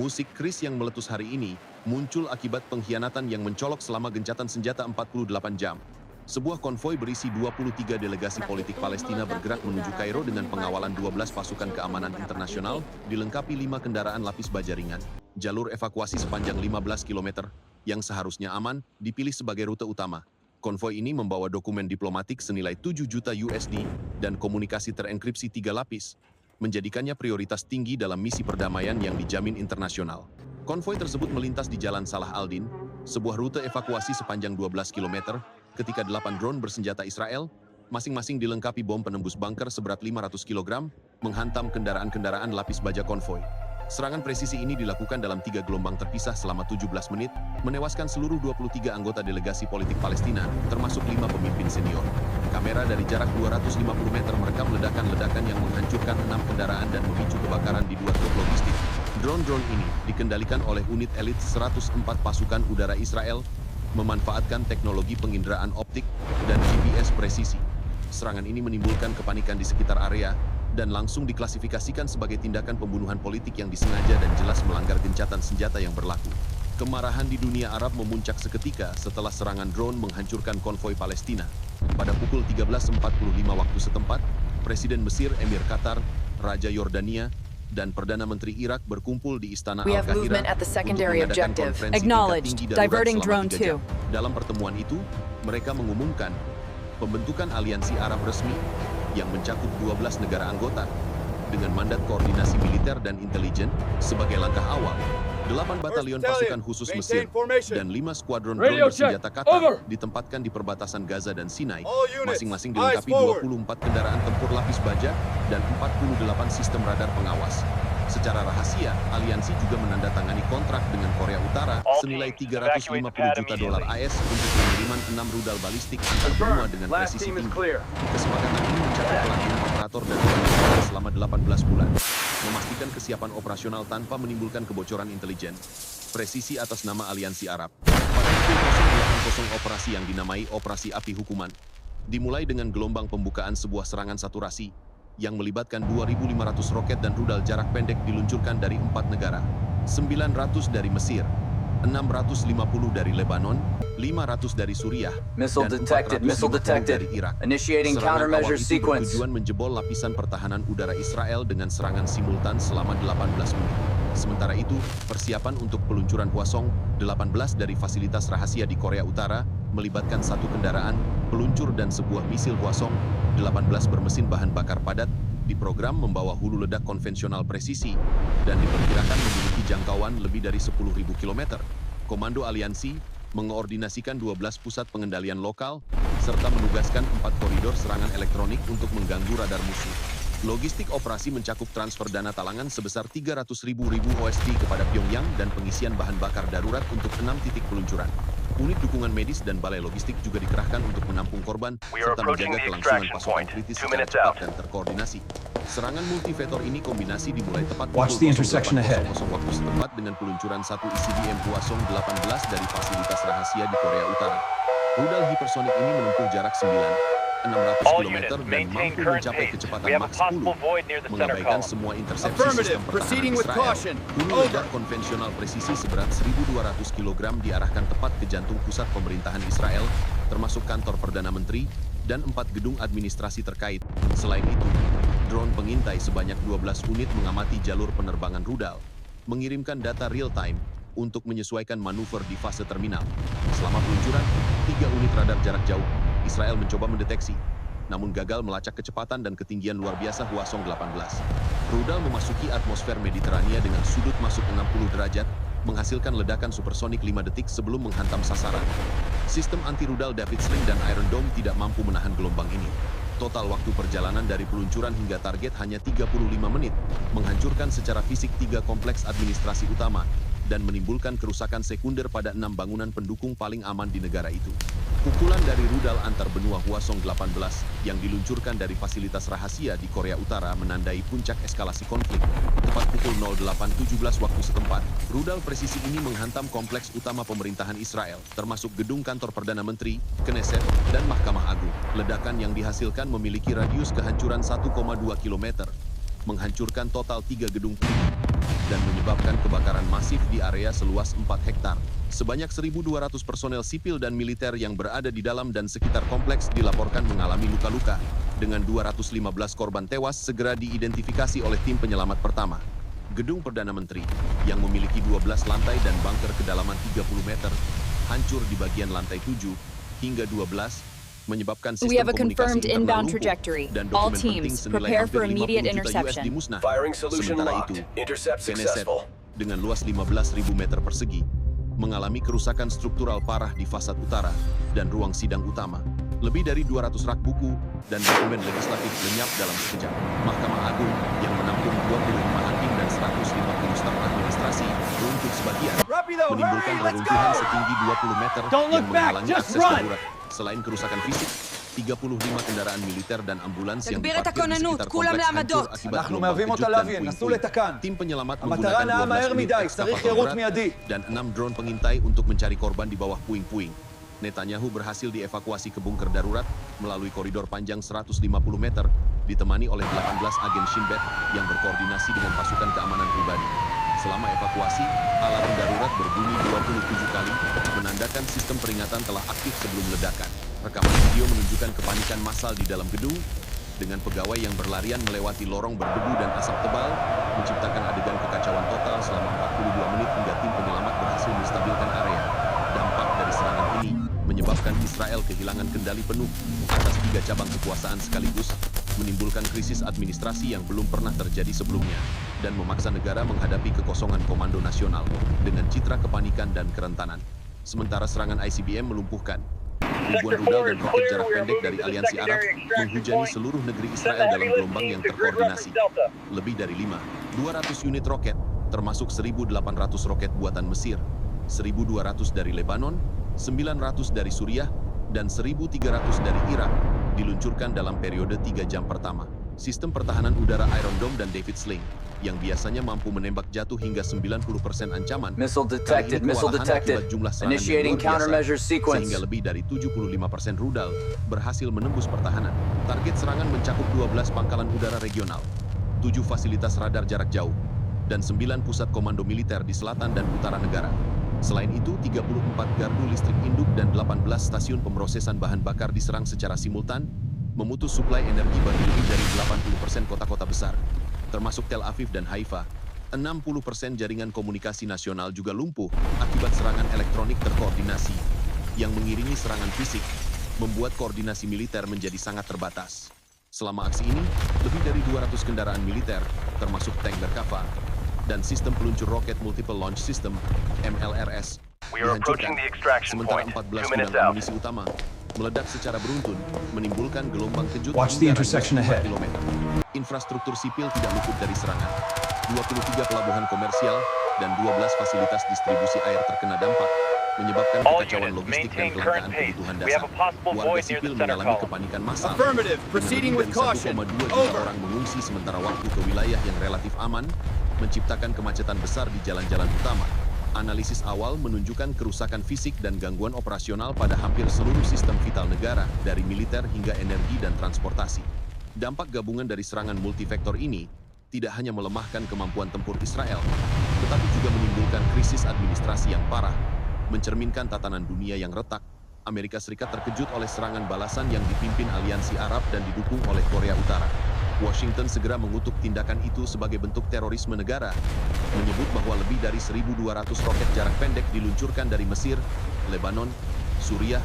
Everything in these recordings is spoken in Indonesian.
Musik Chris yang meletus hari ini muncul akibat pengkhianatan yang mencolok selama gencatan senjata 48 jam. Sebuah konvoi berisi 23 delegasi politik Palestina bergerak menuju Kairo dengan pengawalan 12 pasukan keamanan internasional, dilengkapi 5 kendaraan lapis baja ringan. Jalur evakuasi sepanjang 15 km, yang seharusnya aman, dipilih sebagai rute utama. Konvoi ini membawa dokumen diplomatik senilai 7 juta USD dan komunikasi terenkripsi 3 lapis, menjadikannya prioritas tinggi dalam misi perdamaian yang dijamin internasional. Konvoi tersebut melintas di Jalan Salah Aldin, sebuah rute evakuasi sepanjang 12 km, ketika 8 drone bersenjata Israel, masing-masing dilengkapi bom penembus bunker seberat 500 kg, menghantam kendaraan-kendaraan lapis baja konvoi. Serangan presisi ini dilakukan dalam 3 gelombang terpisah selama 17 menit, menewaskan seluruh 23 anggota delegasi politik Palestina, termasuk 5 pemimpin senior. Kamera dari jarak 250 meter merekam ledakan-ledakan yang menghancurkan 6 kendaraan dan memicu kebakaran di 2 truk logistik. Drone-drone ini dikendalikan oleh unit elit 104 pasukan udara Israel, memanfaatkan teknologi penginderaan optik dan GPS presisi. Serangan ini menimbulkan kepanikan di sekitar area dan langsung diklasifikasikan sebagai tindakan pembunuhan politik yang disengaja dan jelas melanggar gencatan senjata yang berlaku. Kemarahan di dunia Arab memuncak seketika setelah serangan drone menghancurkan konvoi Palestina. Pada pukul 13.45 waktu setempat, Presiden Mesir Emir Qatar, Raja Yordania, dan Perdana Menteri Irak berkumpul di Istana Al-Kahira untuk mengadakan konferensi tingkat tinggi darurat selama 3 jam. Dalam pertemuan itu, mereka mengumumkan pembentukan aliansi Arab resmi yang mencakup 12 negara anggota dengan mandat koordinasi militer dan intelijen sebagai langkah awal. 8 batalion pasukan khusus Mesir dan 5 skuadron drone bersenjata Qatar ditempatkan di perbatasan Gaza dan Sinai, masing-masing dilengkapi 24 kendaraan tempur lapis baja dan 48 sistem radar pengawas. Secara rahasia, aliansi juga menandatangani kontrak dengan Korea Utara senilai 350 juta dolar AS untuk pengiriman 6 rudal balistik antar benua dengan presisi tinggi. Kesepakatan ini mencakup pelatihan operator dan logistik selama 18 bulan, memastikan kesiapan operasional tanpa menimbulkan kebocoran intelijen. Presisi atas nama Aliansi Arab. Pada pukul 080 operasi yang dinamai Operasi Api Hukuman, dimulai dengan gelombang pembukaan sebuah serangan saturasi yang melibatkan 2.500 roket dan rudal jarak pendek diluncurkan dari 4 negara, 900 dari Mesir, 650 dari Lebanon, 500 dari Suriah, dan 450 dari Irak. Serangan awal itu bertujuan menjebol lapisan pertahanan udara Israel dengan serangan simultan selama 18 menit. Sementara itu, persiapan untuk peluncuran Hwasong 18 dari fasilitas rahasia di Korea Utara melibatkan 1 kendaraan, peluncur dan sebuah misil Hwasong 18 bermesin bahan bakar padat, diprogram membawa hulu ledak konvensional presisi dan diperkirakan memiliki jangkauan lebih dari 10.000 km. Komando Aliansi mengoordinasikan 12 pusat pengendalian lokal serta menugaskan 4 koridor serangan elektronik untuk mengganggu radar musuh. Logistik operasi mencakup transfer dana talangan sebesar 300.000 USD kepada Pyongyang dan pengisian bahan bakar darurat untuk 6 titik peluncuran. Unit dukungan medis dan balai logistik juga dikerahkan untuk menampung korban serta menjaga kelangsungan pasokan kritis secara cepat dan terkoordinasi. Serangan multivektor ini kombinasi dimulai tepat pukul 08.00 waktu setempat dengan peluncuran 1 ICBM Hwasong 18 dari fasilitas rahasia di Korea Utara. Rudal hipersonik ini menempuh jarak 600 km dan mampu mencapai kecepatan Mach 10, mengabaikan semua intersepsi sistem pertahanan Israel. Hulu ledak konvensional presisi seberat 1.200 kg diarahkan tepat ke jantung pusat pemerintahan Israel, termasuk kantor Perdana Menteri dan 4 gedung administrasi terkait. Selain itu, drone pengintai sebanyak 12 unit mengamati jalur penerbangan rudal, mengirimkan data real-time untuk menyesuaikan manuver di fase terminal. Selama peluncuran, 3 unit radar jarak jauh Israel mencoba mendeteksi, namun gagal melacak kecepatan dan ketinggian luar biasa Hwasong 18. Rudal memasuki atmosfer Mediterania dengan sudut masuk 60 derajat, menghasilkan ledakan supersonik 5 detik sebelum menghantam sasaran. Sistem anti-rudal David Sling dan Iron Dome tidak mampu menahan gelombang ini. Total waktu perjalanan dari peluncuran hingga target hanya 35 menit, menghancurkan secara fisik 3 kompleks administrasi utama, dan menimbulkan kerusakan sekunder pada 6 bangunan pendukung paling aman di negara itu. Pukulan dari rudal antar benua Hwasong 18 yang diluncurkan dari fasilitas rahasia di Korea Utara menandai puncak eskalasi konflik. Tepat pukul 08.17 waktu setempat, rudal presisi ini menghantam kompleks utama pemerintahan Israel, termasuk gedung kantor Perdana Menteri, Knesset, dan Mahkamah Agung. Ledakan yang dihasilkan memiliki radius kehancuran 1,2 km, menghancurkan total 3 gedung tinggi. dan menyebabkan kebakaran masif di area seluas 4 hektar. Sebanyak 1.200 personel sipil dan militer yang berada di dalam dan sekitar kompleks dilaporkan mengalami luka-luka, dengan 215 korban tewas segera diidentifikasi oleh tim penyelamat pertama. Gedung Perdana Menteri, yang memiliki 12 lantai dan bunker kedalaman 30 meter, hancur di bagian lantai 7 hingga 12, menyebabkan We sistem have a komunikasi confirmed internal inbound lumpuh trajectory. dan All dokumen penting teams, senilai prepare hampir for immediate 50 juta USD interception. musnah. Firing solution Sementara locked. itu, Intercept Knesset successful. dengan luas 15.000 meter persegi mengalami kerusakan struktural parah di fasad utara dan ruang sidang utama. Lebih dari 200 rak buku dan dokumen legislatif lenyap dalam sekejap. Mahkamah Agung yang menampung 25 hakim dan 150 staf administrasi runtuh sebagian, menimbulkan reruntuhan setinggi 20 meter yang menghalangi akses darurat. Selain kerusakan fisik, 35 kendaraan militer dan ambulans yang Tagbirat diparkir di הכוננות, sekitar כולם kompleks hancur לעמדות. akibat אנחנו gelombang מהווים kejut אותה dan להבין, נסו puing-puing. לתקן. Tim penyelamat המטרה menggunakan נאה 12 מהר unit מדי, ekskavator צריך חירות berat מיידי. dan 6 drone pengintai untuk mencari korban di bawah puing-puing. Netanyahu berhasil dievakuasi ke bunker darurat melalui koridor panjang 150 meter, ditemani oleh 18 agen Shin Bet yang berkoordinasi dengan pasukan keamanan pribadi. Selama evakuasi, alarm darurat berbunyi 27 kali, menandakan sistem peringatan telah aktif sebelum ledakan. Rekaman video menunjukkan kepanikan massal di dalam gedung, dengan pegawai yang berlarian melewati lorong berdebu dan asap tebal, menciptakan adegan kekacauan total selama 42 menit hingga tim penyelamat berhasil menstabilkan area. Dampak dari serangan ini menyebabkan Israel kehilangan kendali penuh atas 3 cabang kekuasaan sekaligus, menimbulkan krisis administrasi yang belum pernah terjadi sebelumnya, dan memaksa negara menghadapi kekosongan komando nasional dengan citra kepanikan dan kerentanan. Sementara serangan ICBM melumpuhkan, ribuan rudal dan roket jarak pendek dari Aliansi Arab menghujani seluruh negeri Israel dalam gelombang yang terkoordinasi. Lebih dari 200 unit roket, termasuk 1.800 roket buatan Mesir, 1.200 dari Lebanon, 900 dari Suriah, dan 1.300 dari Irak, diluncurkan dalam periode 3 jam pertama. Sistem pertahanan udara Iron Dome dan David Sling, yang biasanya mampu menembak jatuh hingga 90% ancaman, Missile kali ini detected, missile kewalahan detected. akibat jumlah serangan yang Initiating luar biasa, countermeasure sequence. sehingga lebih dari 75% rudal berhasil menembus pertahanan. Target serangan mencakup 12 pangkalan udara regional, 7 fasilitas radar jarak jauh, dan 9 pusat komando militer di selatan dan utara negara. Selain itu, 34 gardu listrik induk dan 18 stasiun pemrosesan bahan bakar diserang secara simultan, memutus suplai energi bagi lebih dari 80% kota-kota besar, termasuk Tel Aviv dan Haifa. 60% jaringan komunikasi nasional juga lumpuh akibat serangan elektronik terkoordinasi, yang mengiringi serangan fisik, membuat koordinasi militer menjadi sangat terbatas. Selama aksi ini, lebih dari 200 kendaraan militer, termasuk tank Merkava, dan sistem peluncur roket Multiple Launch System (MLRS) dihancurkan, sementara 14 gudang amunisi utama meledak secara beruntun, menimbulkan gelombang kejut Watch the hingga intersection radius 4 ahead. kilometer. Infrastruktur sipil tidak luput dari serangan. 23 pelabuhan komersial dan 12 fasilitas distribusi air terkena dampak, menyebabkan kekacauan logistik dan kelangkaan kebutuhan dasar. Warga sipil mengalami kepanikan massal. Affirmative. Dengan Proceeding lebih with dari caution. 1,2 juta orang mengungsi sementara waktu ke wilayah yang relatif aman, menciptakan kemacetan besar di jalan-jalan utama. Analisis awal menunjukkan kerusakan fisik dan gangguan operasional pada hampir seluruh sistem vital negara, dari militer hingga energi dan transportasi. Dampak gabungan dari serangan multifaktor ini tidak hanya melemahkan kemampuan tempur Israel, tetapi juga menimbulkan krisis administrasi yang parah, mencerminkan tatanan dunia yang retak. Amerika Serikat terkejut oleh serangan balasan yang dipimpin Aliansi Arab dan didukung oleh Korea Utara. Washington segera mengutuk tindakan itu sebagai bentuk terorisme negara, menyebut bahwa lebih dari 1.200 roket jarak pendek diluncurkan dari Mesir, Lebanon, Suriah,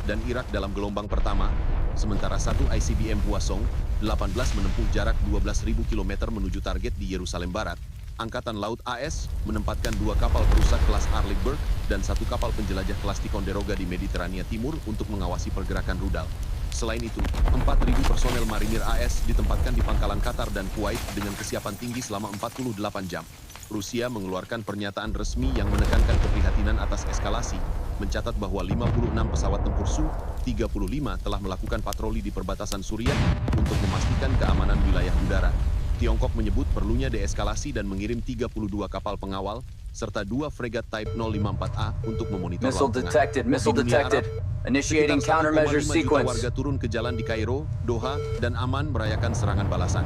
dan Irak dalam gelombang pertama, sementara satu ICBM Hwasong 18 menempuh jarak 12.000 km menuju target di Yerusalem Barat. Angkatan Laut AS menempatkan 2 kapal perusak kelas Arleigh dan 1 kapal penjelajah kelas Ticonderoga di Mediterania Timur untuk mengawasi pergerakan rudal. Selain itu, 4.000 personel marinir AS ditempatkan di pangkalan Qatar dan Kuwait dengan kesiapan tinggi selama 48 jam. Rusia mengeluarkan pernyataan resmi yang menekankan keprihatinan atas eskalasi, mencatat bahwa 56 pesawat tempur Su-35 telah melakukan patroli di perbatasan Suriah untuk memastikan keamanan wilayah udara. Tiongkok menyebut perlunya deeskalasi dan mengirim 32 kapal pengawal, serta 2 fregat Type 054A untuk memonitor Missile laut tengah. detected, missile Di dunia detected. Arab, Initiating sekitar 1,5 countermeasure juta sequence. warga turun ke jalan di Kairo, Doha, dan Amman merayakan serangan balasan.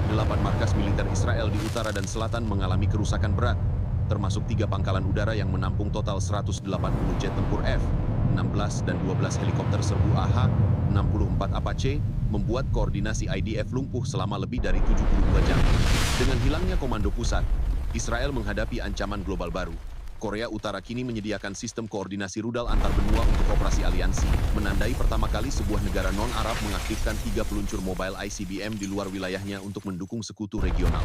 8 markas militer Israel di utara dan selatan mengalami kerusakan berat, termasuk 3 pangkalan udara yang menampung total 180 jet tempur F-16 dan 12 helikopter serbu AH-64 Apache, membuat koordinasi IDF lumpuh selama lebih dari 72 jam. Dengan hilangnya komando pusat, Israel menghadapi ancaman global baru. Korea Utara kini menyediakan sistem koordinasi rudal antar benua untuk operasi aliansi, menandai pertama kali sebuah negara non-Arab mengaktifkan 3 peluncur mobile ICBM di luar wilayahnya untuk mendukung sekutu regional.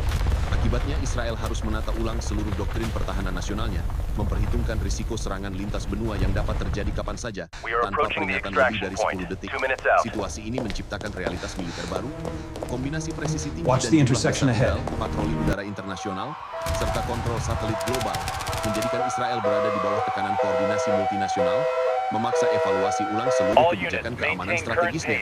Akibatnya Israel harus menata ulang seluruh doktrin pertahanan nasionalnya, memperhitungkan risiko serangan lintas benua yang dapat terjadi kapan saja, tanpa peringatan lebih dari 10 detik. Situasi ini menciptakan realitas militer baru, kombinasi presisi tinggi dan jumlah besar rudal, patroli udara internasional, serta kontrol satelit global, menjadikan Israel berada di bawah tekanan koordinasi multinasional, memaksa evaluasi ulang seluruh kebijakan keamanan strategisnya.